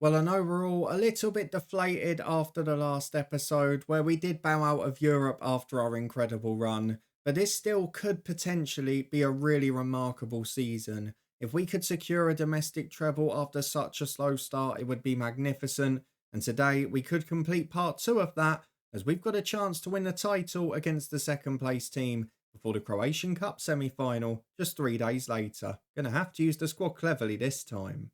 Well, I know we're all a little bit deflated after the last episode where we did bow out of Europe after our incredible run, but this still could potentially be a really remarkable season. If we could secure a domestic treble after such a slow start, it would be magnificent. And today we could complete part two of that as we've got a chance to win the title against the second place team before the Croatian Cup semi final just 3 days later. Gonna have to use the squad cleverly this time.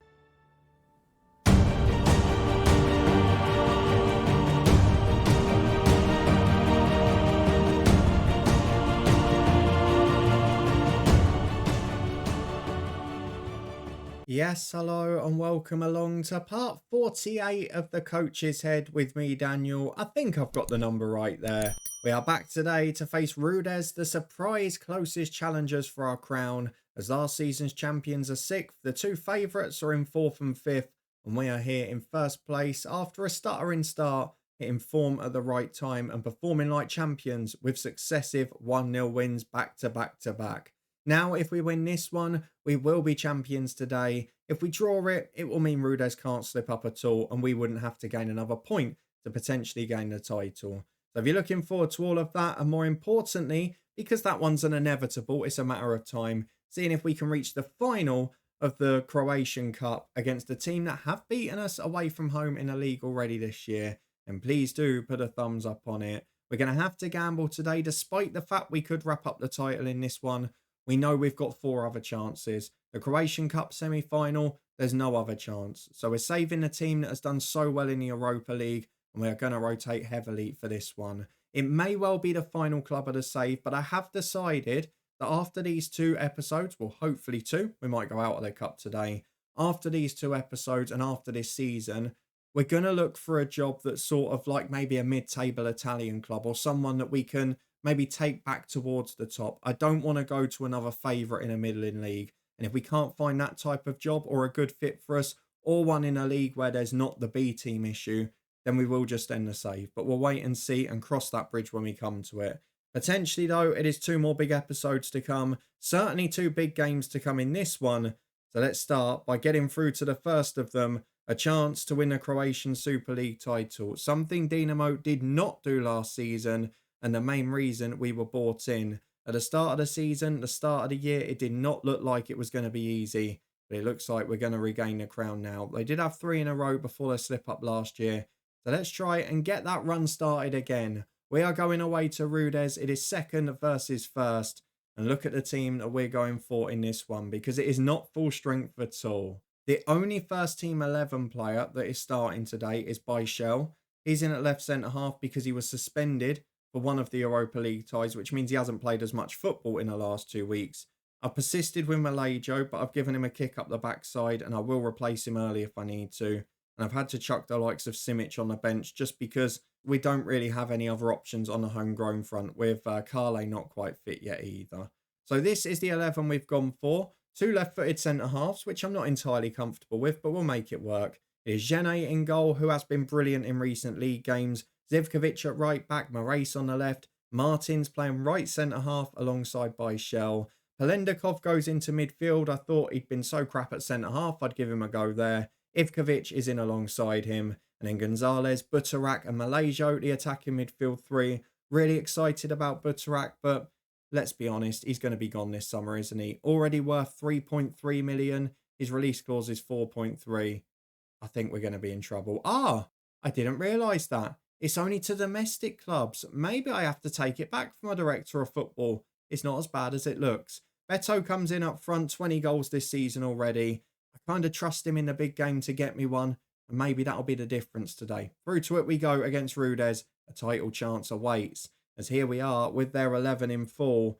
Yes, hello and welcome along to part 48 of the Coach's Head with me, Daniel. I think I've got the number right there. We are back today to face Rudez, the surprise closest challengers for our crown, as last season's champions are sixth, the two favourites are in fourth and fifth, and we are here in first place after a stuttering start, hitting form at the right time and performing like champions with successive 1-0 wins back to back to back. Now, if we win this one, we will be champions today. If we draw it, it will mean Rudez can't slip up at all and we wouldn't have to gain another point to potentially gain the title. So if you're looking forward to all of that, and more importantly, because that one's an inevitable, it's a matter of time, seeing if we can reach the final of the Croatian Cup against a team that have beaten us away from home in a league already this year. And please do put a thumbs up on it. We're going to have to gamble today, despite the fact we could wrap up the title in this one. We know we've got 4 other chances. The Croatian Cup semi-final, there's no other chance. So we're saving the team that has done so well in the Europa League, and we are going to rotate heavily for this one. It may well be the final club of the save, but I have decided that after these 2 episodes, well, hopefully 2, we might go out of the cup today. After these 2 episodes and after this season, we're going to look for a job that's sort of like maybe a mid-table Italian club or someone that we can maybe take back towards the top. I don't want to go to another favourite in a middling league. And if we can't find that type of job or a good fit for us, or one in a league where there's not the B team issue, then we will just end the save. But we'll wait and see and cross that bridge when we come to it. Potentially, though, it is 2 more big episodes to come. Certainly 2 big games to come in this one. So let's start by getting through to the first of them. A chance to win the Croatian Super League title. Something Dinamo did not do last season, and the main reason we were bought in. At the start of the season, the start of the year, it did not look like it was going to be easy, but it looks like we're going to regain the crown now. They did have 3 in a row before their slip up last year, so let's try and get that run started again. We are going away to Rudez. It is second versus first, and look at the team that we're going for in this one, because it is not full strength at all. The only first team 11 player that is starting today is Baishel. He's in at left centre half because he was suspended for one of the Europa League ties, which means he hasn't played as much football in the last 2 weeks. I've persisted with Malajo, but I've given him a kick up the backside, and I will replace him early if I need to. And I've had to chuck the likes of Simic on the bench just because we don't really have any other options on the homegrown front, with Carle not quite fit yet either. So this is the 11 we've gone for. 2 left-footed centre-halves, which I'm not entirely comfortable with, but we'll make it work. It is Jene in goal, who has been brilliant in recent league games. Zivkovic at right back, Moraes on the left, Martins playing right centre-half alongside Baishel. Pelendikov goes into midfield. I thought he'd been so crap at centre-half, I'd give him a go there. Ivkovic is in alongside him. And then Gonzalez, Butarak and Malajo, the attacking midfield 3. Really excited about Butarak, but let's be honest, he's going to be gone this summer, isn't he? Already worth 3.3 million. His release clause is 4.3. I think we're going to be in trouble. I didn't realise that. It's only to domestic clubs. Maybe I have to take it back from a director of football. It's not as bad as it looks. Beto comes in up front, 20 goals this season already. I kind of trust him in the big game to get me one, and maybe that'll be the difference today. Through to it we go against Rudez. A title chance awaits, as here we are with their 11 in full.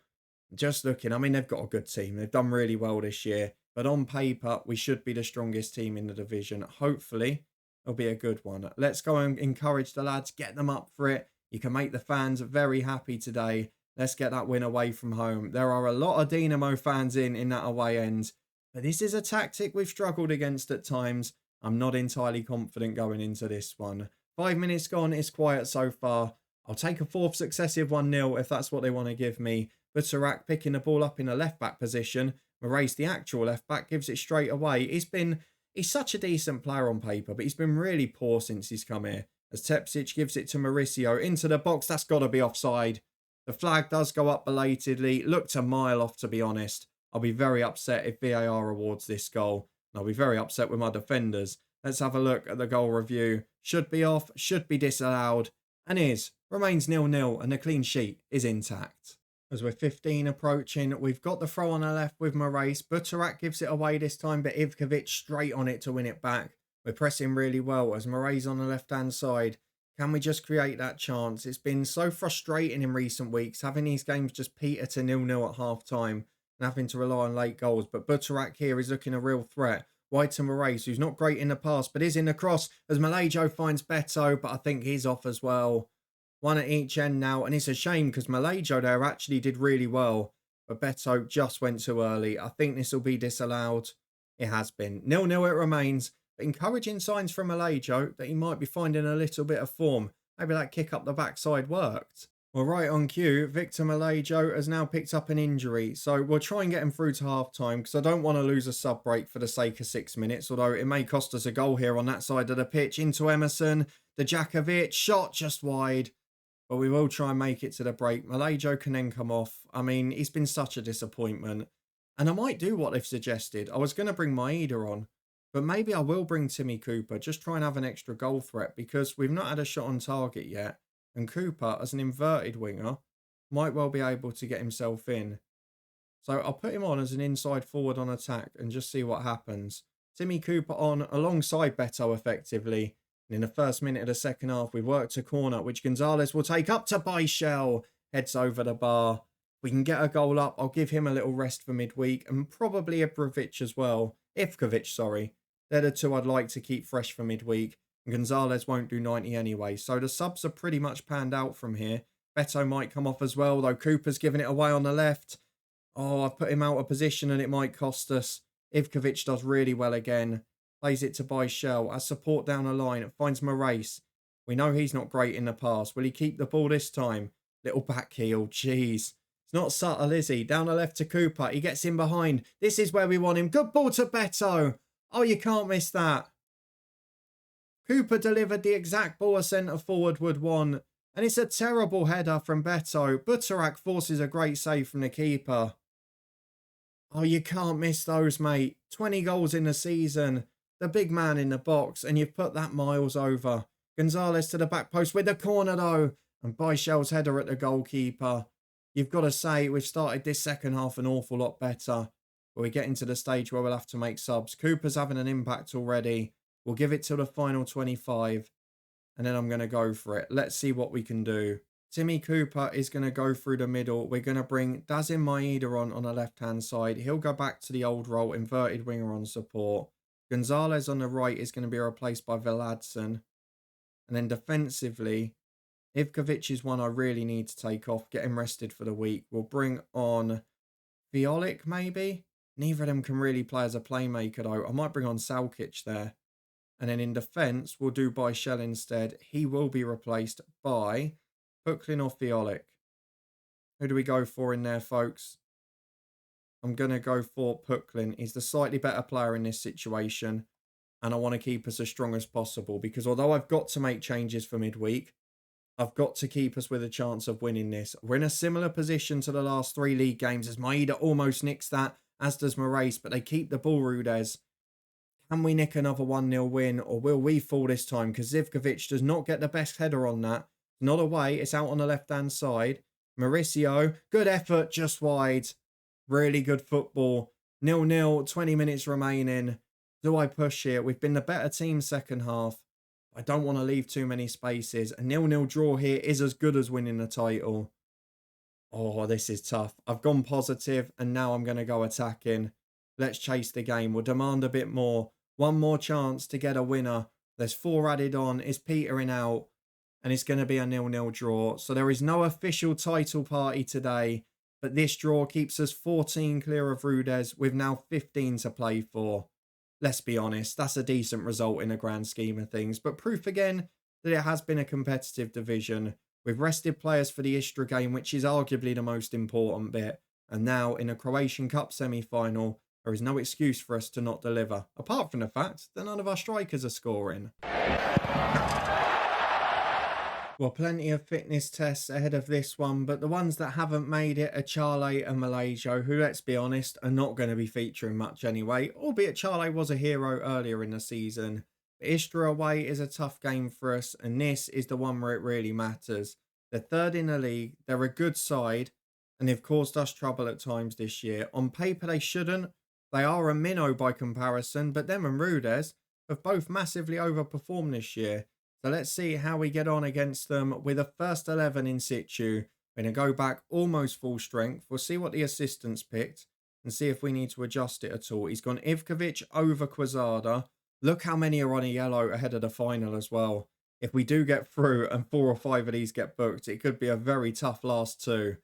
Just looking, I mean, they've got a good team. They've done really well this year, but on paper, we should be the strongest team in the division. Hopefully, it'll be a good one. Let's go and encourage the lads, get them up for it. You can make the fans very happy today. Let's get that win away from home. There are a lot of Dinamo fans in that away end, but this is a tactic we've struggled against at times. I'm not entirely confident going into this one. 5 minutes gone, it's quiet so far. I'll take a 4th successive 1-0 if that's what they want to give me. Butarak picking the ball up in a left-back position. Moraes, the actual left-back, gives it straight away. He's been He's such a decent player on paper, but he's been really poor since he's come here. As Tepsic gives it to Mauricio into the box, that's got to be offside. The flag does go up belatedly. Looked a mile off, to be honest. I'll be very upset if VAR awards this goal. And I'll be very upset with my defenders. Let's have a look at the goal review. Should be off, should be disallowed, and is. Remains 0-0, and the clean sheet is intact. As we're 15 approaching, we've got the throw on the left with Moraes. Buturak gives it away this time, but Ivkovic straight on it to win it back. We're pressing really well as Moraes on the left-hand side. Can we just create that chance? It's been so frustrating in recent weeks, having these games just peter to 0-0 at half-time and having to rely on late goals. But Buturak here is looking a real threat. Wide to Moraes, who's not great in the pass, but is in the cross as Malajo finds Beto, but I think he's off as well. One at each end now, and it's a shame because Malajo there actually did really well, but Beto just went too early. I think this will be disallowed. It has been. 0-0 it remains, but encouraging signs from Malajo that he might be finding a little bit of form. Maybe that kick up the backside worked. Well, right on cue, Victor Malajo has now picked up an injury, so we'll try and get him through to half-time because I don't want to lose a sub-break for the sake of 6 minutes, although it may cost us a goal here on that side of the pitch. Into Emerson, Djakovic, shot just wide, but we will try and make it to the break. Malajo can then come off. I mean, he's been such a disappointment, and I might do what they've suggested. I was going to bring Maeda on, but maybe I will bring Timmy Cooper, just try and have an extra goal threat because we've not had a shot on target yet. And Cooper, as an inverted winger, might well be able to get himself in. So I'll put him on as an inside forward on attack and just see what happens. Timmy Cooper on alongside Beto effectively. And in the first minute of the second half, we worked a corner, which Gonzalez will take up to Baishel. Heads over the bar. We can get a goal up. I'll give him a little rest for midweek. And probably Ivkovic as well. Ivkovic, sorry. They're the two I'd like to keep fresh for midweek. Gonzalez won't do 90 anyway, so the subs are pretty much panned out from here. Beto might come off as well, though Cooper's giving it away on the left. Oh, I've put him out of position and it might cost us. Ivkovic does really well again. Plays it to Baishel. As support down the line, it finds Moraes. We know he's not great in the pass. Will he keep the ball this time? Little back heel, jeez. It's not subtle, is he? Down the left to Cooper. He gets in behind. This is where we want him. Good ball to Beto. Oh, you can't miss that. Cooper delivered the exact ball a centre forward would want. And it's a terrible header from Beto. Buturak forces a great save from the keeper. Oh, you can't miss those, mate. 20 goals in the season. The big man in the box. And you've put that miles over. Gonzalez to the back post with the corner, though. And Baishel's header at the goalkeeper. You've got to say, we've started this second half an awful lot better. But we're getting to the stage where we'll have to make subs. Cooper's having an impact already. We'll give it till the final 25. And then I'm going to go for it. Let's see what we can do. Timmy Cooper is going to go through the middle. We're going to bring Dazim Maeda on the left-hand side. He'll go back to the old role, inverted winger on support. Gonzalez on the right is going to be replaced by Veladson. And then defensively, Ivkovic is one I really need to take off. Get him rested for the week. We'll bring on Violik, maybe. Neither of them can really play as a playmaker, though. I might bring on Salkic there. And then in defence, we'll do Baishel instead. He will be replaced by Puklin or Fiolik. Who do we go for in there, folks? I'm going to go for Puklin. He's the slightly better player in this situation. And I want to keep us as strong as possible. Because although I've got to make changes for midweek, I've got to keep us with a chance of winning this. We're in a similar position to the last 3 league games as Maeda almost nicks that, as does Moraes. But they keep the ball, Rudez. Can we nick another 1-0 win, or will we fall this time? Because Zivkovic does not get the best header on that. Not away, it's out on the left-hand side. Mauricio, good effort, just wide. Really good football. 0-0, 20 minutes remaining. Do I push here? We've been the better team second half. I don't want to leave too many spaces. A 0-0 draw here is as good as winning the title. Oh, this is tough. I've gone positive, and now I'm going to go attacking. Let's chase the game. We'll demand a bit more. One more chance to get a winner. There's 4 added on. It's petering out. And it's going to be a 0-0 draw. So there is no official title party today. But this draw keeps us 14 clear of Rudez with now 15 to play for. Let's be honest. That's a decent result in the grand scheme of things. But proof again that it has been a competitive division. We've rested players for the Istra game, which is arguably the most important bit. And now in a Croatian Cup semi-final, there is no excuse for us to not deliver, apart from the fact that none of our strikers are scoring. Well, plenty of fitness tests ahead of this one, but the ones that haven't made it are Charlie and Malaysia, who, let's be honest, are not going to be featuring much anyway, albeit Charlie was a hero earlier in the season. But Istra away is a tough game for us, and this is the one where it really matters. They're third in the league, they're a good side, and they've caused us trouble at times this year. On paper, they shouldn't. They are a minnow by comparison, but them and Rudez have both massively overperformed this year. So let's see how we get on against them with a first 11 in situ. We're going to go back almost full strength. We'll see what the assistants picked and see if we need to adjust it at all. He's gone Ivkovic over Quezada. Look how many are on a yellow ahead of the final as well. If we do get through and 4 or 5 of these get booked, it could be a very tough last 2.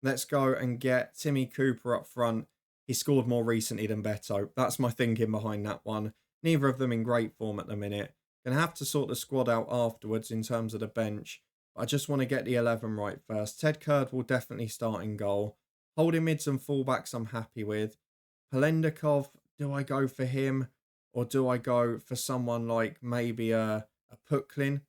Let's go and get Timmy Cooper up front. He scored more recently than Beto. That's my thinking behind that one. Neither of them in great form at the minute. Gonna have to sort the squad out afterwards in terms of the bench. But I just want to get the 11 right first. Ted Kurd will definitely start in goal. Holding mids and fullbacks I'm happy with. Pelendikov, do I go for him? Or do I go for someone like maybe a Puklin,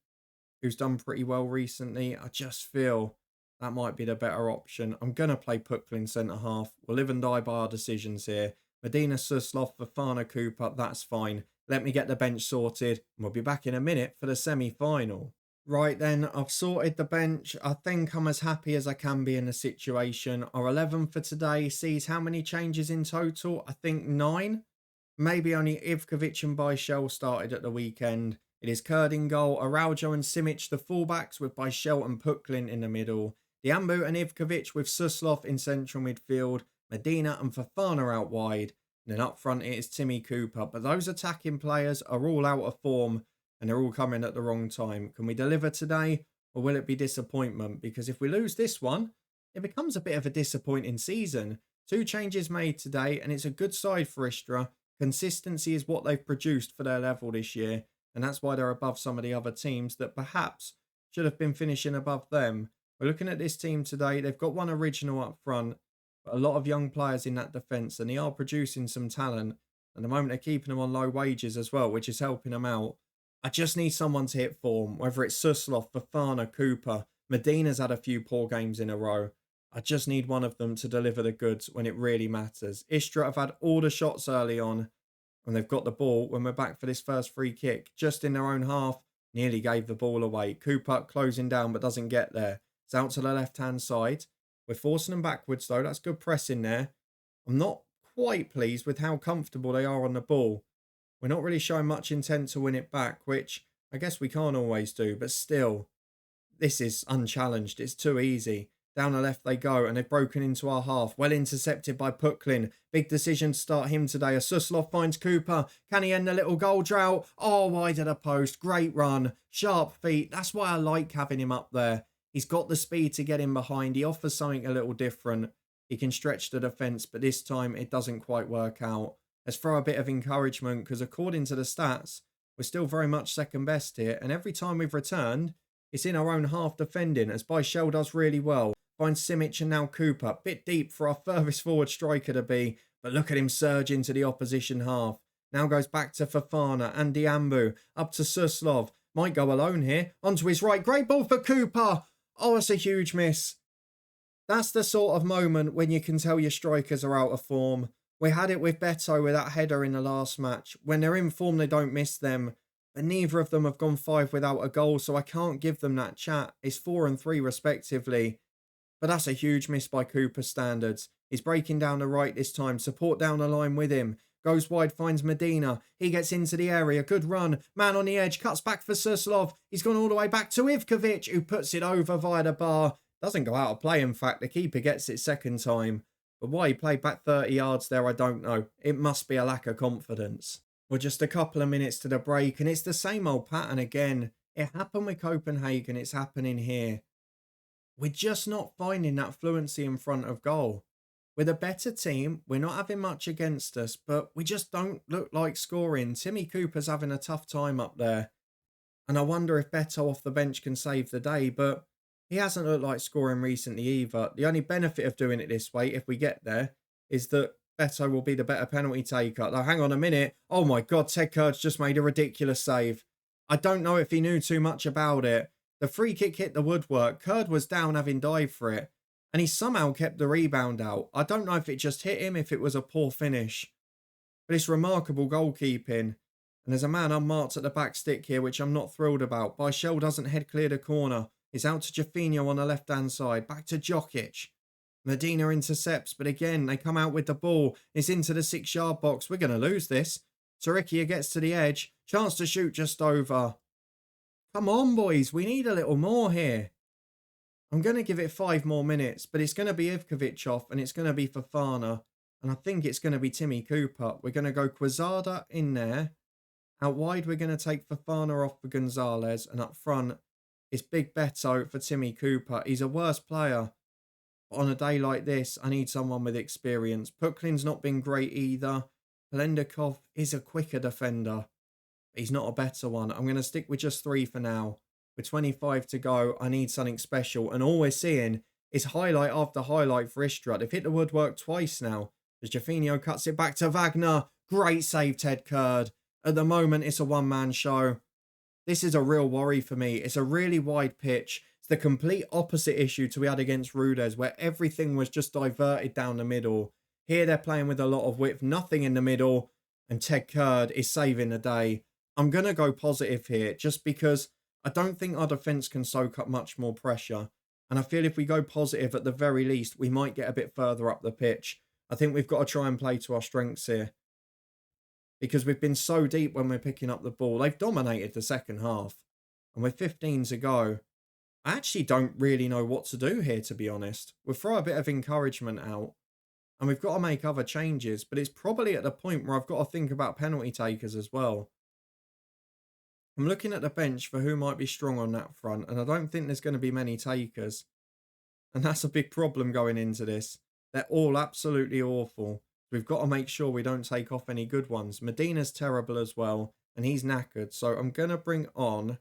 who's done pretty well recently? I just feel that might be the better option. I'm going to play Puklin centre-half. We'll live and die by our decisions here. Medina, Suslov, Fafana, Cooper, that's fine. Let me get the bench sorted, and we'll be back in a minute for the semi-final. Right then, I've sorted the bench. I think I'm as happy as I can be in the situation. Our 11 for today sees how many changes in total? I think 9. Maybe only Ivkovic and Byshel started at the weekend. It is Kurd in goal, Araujo and Simic the fullbacks, with Byshel and Puklin in the middle. Diambu and Ivkovic with Suslov in central midfield. Medina and Fafana out wide. And then up front it is Timmy Cooper. But those attacking players are all out of form and they're all coming at the wrong time. Can we deliver today, or will it be disappointment? Because if we lose this one, it becomes a bit of a disappointing season. 2 changes made today and it's a good side for Istra. Consistency is what they've produced for their level this year. And that's why they're above some of the other teams that perhaps should have been finishing above them. We're looking at this team today. They've got one original up front, but a lot of young players in that defence, and they are producing some talent. At the moment, they're keeping them on low wages as well, which is helping them out. I just need someone to hit form, whether it's Suslov, Fafana, Cooper. Medina's had a few poor games in a row. I just need one of them to deliver the goods when it really matters. Istra have had all the shots early on, and they've got the ball when we're back for this first free kick. Just in their own half, nearly gave the ball away. Cooper closing down but doesn't get there. It's out to the left-hand side. We're forcing them backwards though. That's good pressing there. I'm not quite pleased with how comfortable they are on the ball. We're not really showing much intent to win it back, which I guess we can't always do. But still, this is unchallenged. It's too easy. Down the left they go, and they've broken into our half. Well intercepted by Puklin. Big decision to start him today. As Suslov finds Cooper. Can he end the little goal drought? Oh, wide of the post. Great run. Sharp feet. That's why I like having him up there. He's got the speed to get in behind. He offers something a little different. He can stretch the defence, but this time it doesn't quite work out. Let's throw a bit of encouragement, because according to the stats, we're still very much second best here. And every time we've returned, it's in our own half defending, as Byshel does really well. Finds Simic and now Cooper. Bit deep for our furthest forward striker to be. But look at him surge into the opposition half. Now goes back to Fafana and Diambu. Up to Suslov. Might go alone here. Onto his right. Great ball for Cooper. Oh, it's a huge miss. That's the sort of moment when you can tell your strikers are out of form. We had it with Beto with that header in the last match. When they're in form, they don't miss them. But neither of them have gone 5 without a goal, so I can't give them that chat. It's 4 and 3 respectively. But that's a huge miss by Cooper standards. He's breaking down the right this time. Support down the line with him. Goes wide, finds Medina. He gets into the area. Good run. Man on the edge. Cuts back for Suslov. He's gone all the way back to Ivkovic, who puts it over via the bar. Doesn't go out of play, in fact. The keeper gets it second time. But why he played back 30 yards there, I don't know. It must be a lack of confidence. We're just a couple of minutes to the break, and it's the same old pattern again. It happened with Copenhagen. It's happening here. We're just not finding that fluency in front of goal. We're a better team. We're not having much against us, but we just don't look like scoring. Timmy Cooper's having a tough time up there. And I wonder if Beto off the bench can save the day, but he hasn't looked like scoring recently either. The only benefit of doing it this way, if we get there, is that Beto will be the better penalty taker. Now, hang on a minute. Oh my God, Ted Kurd's just made a ridiculous save. I don't know if he knew too much about it. The free kick hit the woodwork. Kurd was down having dived for it, and he somehow kept the rebound out. I don't know if it just hit him, if it was a poor finish. But it's remarkable goalkeeping. And there's a man unmarked at the back stick here, which I'm not thrilled about. Byshell doesn't head clear the corner. It's out to Jaffinho on the left-hand side. Back to Jokic. Medina intercepts, but again, they come out with the ball. It's into the 6-yard box. We're going to lose this. Tarikia gets to the edge. Chance to shoot just over. Come on, boys. We need a little more here. I'm going to give it 5 more minutes, but it's going to be Ivkovic off, and it's going to be Fofana. And I think it's going to be Timmy Cooper. We're going to go Quezada in there. Out wide, we're going to take Fofana off for Gonzalez. And up front, it's Big Beto for Timmy Cooper. He's a worse player. But on a day like this, I need someone with experience. Puklin's not been great either. Pelendikov is a quicker defender. But he's not a better one. I'm going to stick with just 3 for now. With 25 to go, I need something special. And all we're seeing is highlight after highlight for Istra. They've hit the woodwork twice now. As Jaffinho cuts it back to Wagner. Great save, Ted Kurd. At the moment, it's a one-man show. This is a real worry for me. It's a really wide pitch. It's the complete opposite issue to we had against Rudez, where everything was just diverted down the middle. Here, they're playing with a lot of width, nothing in the middle, and Ted Kurd is saving the day. I'm going to go positive here, just because I don't think our defence can soak up much more pressure. And I feel if we go positive, at the very least, we might get a bit further up the pitch. I think we've got to try and play to our strengths here. Because we've been so deep when we're picking up the ball. They've dominated the second half. And with 15 to go, I actually don't really know what to do here, to be honest. We'll throw a bit of encouragement out. And we've got to make other changes. But it's probably at the point where I've got to think about penalty takers as well. I'm looking at the bench for who might be strong on that front. And I don't think there's going to be many takers. And that's a big problem going into this. They're all absolutely awful. We've got to make sure we don't take off any good ones. Medina's terrible as well, and he's knackered. So I'm going to bring on...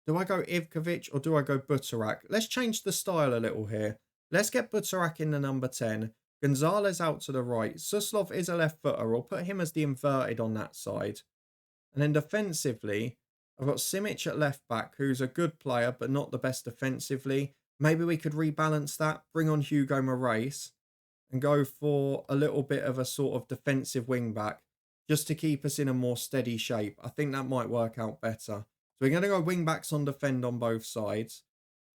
Do I go Ivkovic or do I go Butarak? Let's change the style a little here. Let's get Butarak in the number 10. Gonzalez out to the right. Suslov is a left footer. I'll put him as the inverted on that side. And then defensively, I've got Simic at left back, who's a good player, but not the best defensively. Maybe we could rebalance that, bring on Hugo Moraes, and go for a little bit of a sort of defensive wing back just to keep us in a more steady shape. I think that might work out better. So we're going to go wing backs on defend on both sides.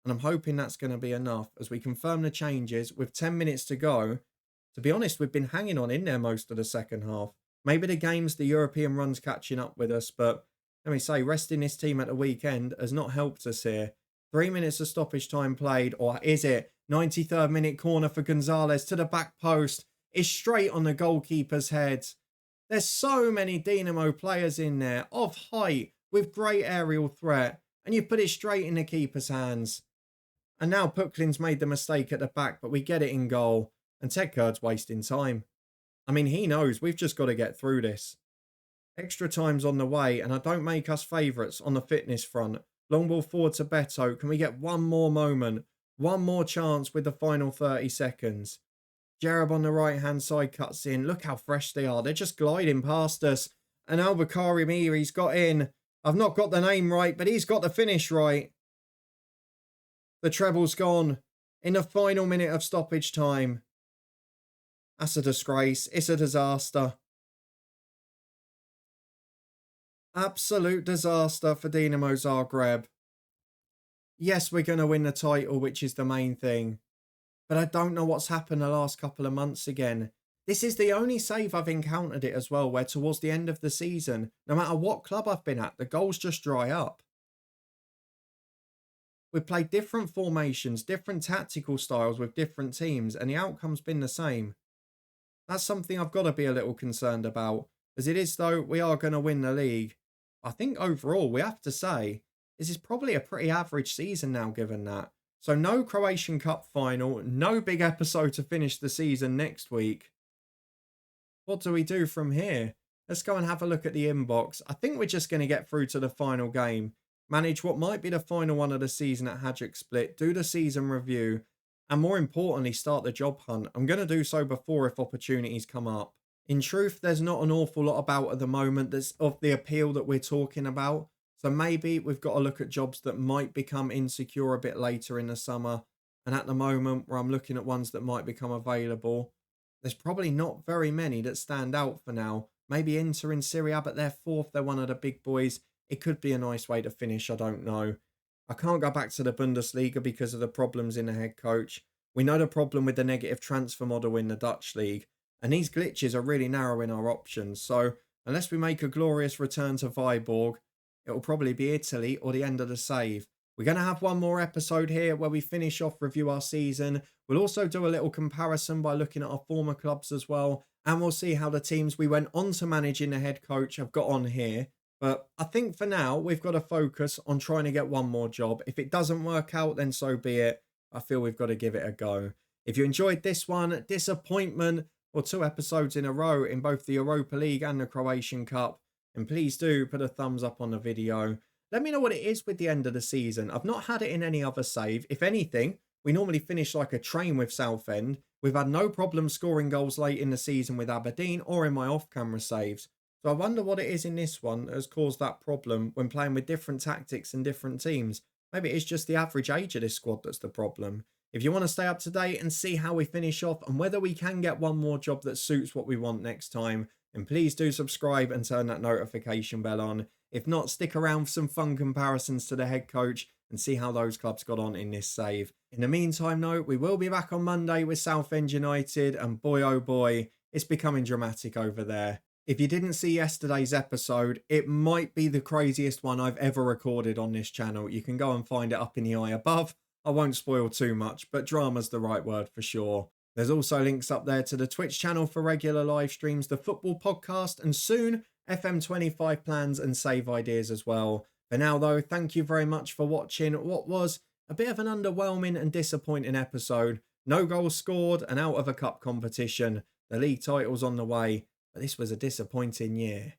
And I'm hoping that's going to be enough as we confirm the changes with 10 minutes to go. To be honest, we've been hanging on in there most of the second half. Maybe the games, the European run's catching up with us. But let me say, resting this team at the weekend has not helped us here. 3 minutes of stoppage time played, or is it? 93rd minute corner for Gonzalez to the back post. It's straight on the goalkeeper's head. There's so many Dinamo players in there of height with great aerial threat. And you put it straight in the keeper's hands. And now Puklin's made the mistake at the back, but we get it in goal. And Ted Kurd's wasting time. I mean, he knows we've just got to get through this. Extra time's on the way, and I don't make us favourites on the fitness front. Long ball forward to Beto. Can we get one more moment? One more chance with the final 30 seconds. Jereb on the right-hand side cuts in. Look how fresh they are. They're just gliding past us. And Albakari Miri's got in. I've not got the name right, but he's got the finish right. The treble's gone in the final minute of stoppage time. That's a disgrace. It's a disaster. Absolute disaster for Dinamo Zagreb. Yes, we're going to win the title, which is the main thing. But I don't know what's happened the last couple of months again. This is the only save I've encountered it as well, where towards the end of the season, no matter what club I've been at, the goals just dry up. We've played different formations, different tactical styles with different teams, and the outcome's been the same. That's something I've got to be a little concerned about. As it is, though, we are going to win the league. I think overall, we have to say, this is probably a pretty average season now, given that. So no Croatian Cup final, no big episode to finish the season next week. What do we do from here? Let's go and have a look at the inbox. I think we're just going to get through to the final game. Manage what might be the final one of the season at Hajduk Split. Do the season review. and more importantly, start the job hunt. I'm going to do so before if opportunities come up. In truth, there's not an awful lot about at the moment that's of the appeal that we're talking about. So maybe we've got to look at jobs that might become insecure a bit later in the summer. And at the moment, where I'm looking at ones that might become available, there's probably not very many that stand out for now. Maybe Inter in Syria, but they're fourth. They're one of the big boys. It could be a nice way to finish. I don't know. I can't go back to the Bundesliga because of the problems in the head coach. We know the problem with the negative transfer model in the Dutch league. And these glitches are really narrowing our options. So unless we make a glorious return to Viborg, it'll probably be Italy or the end of the save. We're going to have one more episode here where we finish off, review our season. We'll also do a little comparison by looking at our former clubs as well. And we'll see how the teams we went on to manage in the head coach have got on here. But I think for now, we've got to focus on trying to get one more job. If it doesn't work out, then so be it. I feel we've got to give it a go. If you enjoyed this one, disappointment, or 2 episodes in a row in both the Europa League and the Croatian Cup, and please do put a thumbs up on the video. Let me know what it is with the end of the season. I've not had it in any other save. If anything, we normally finish like a train with Southend. We've had no problem scoring goals late in the season with Aberdeen or in my off-camera saves. So I wonder what it is in this one that has caused that problem when playing with different tactics and different teams. Maybe it's just the average age of this squad that's the problem. If you want to stay up to date and see how we finish off and whether we can get one more job that suits what we want next time, then please do subscribe and turn that notification bell on. If not, stick around for some fun comparisons to the head coach and see how those clubs got on in this save. In the meantime, though, we will be back on Monday with Southend United, and boy oh boy, it's becoming dramatic over there. If you didn't see yesterday's episode, it might be the craziest one I've ever recorded on this channel. You can go and find it up in the eye above. I won't spoil too much, but drama's the right word for sure. There's also links up there to the Twitch channel for regular live streams, the football podcast, and soon FM25 plans and save ideas as well. For now though, thank you very much for watching what was a bit of an underwhelming and disappointing episode. No goals scored and out of a cup competition. The league title's on the way, but this was a disappointing year.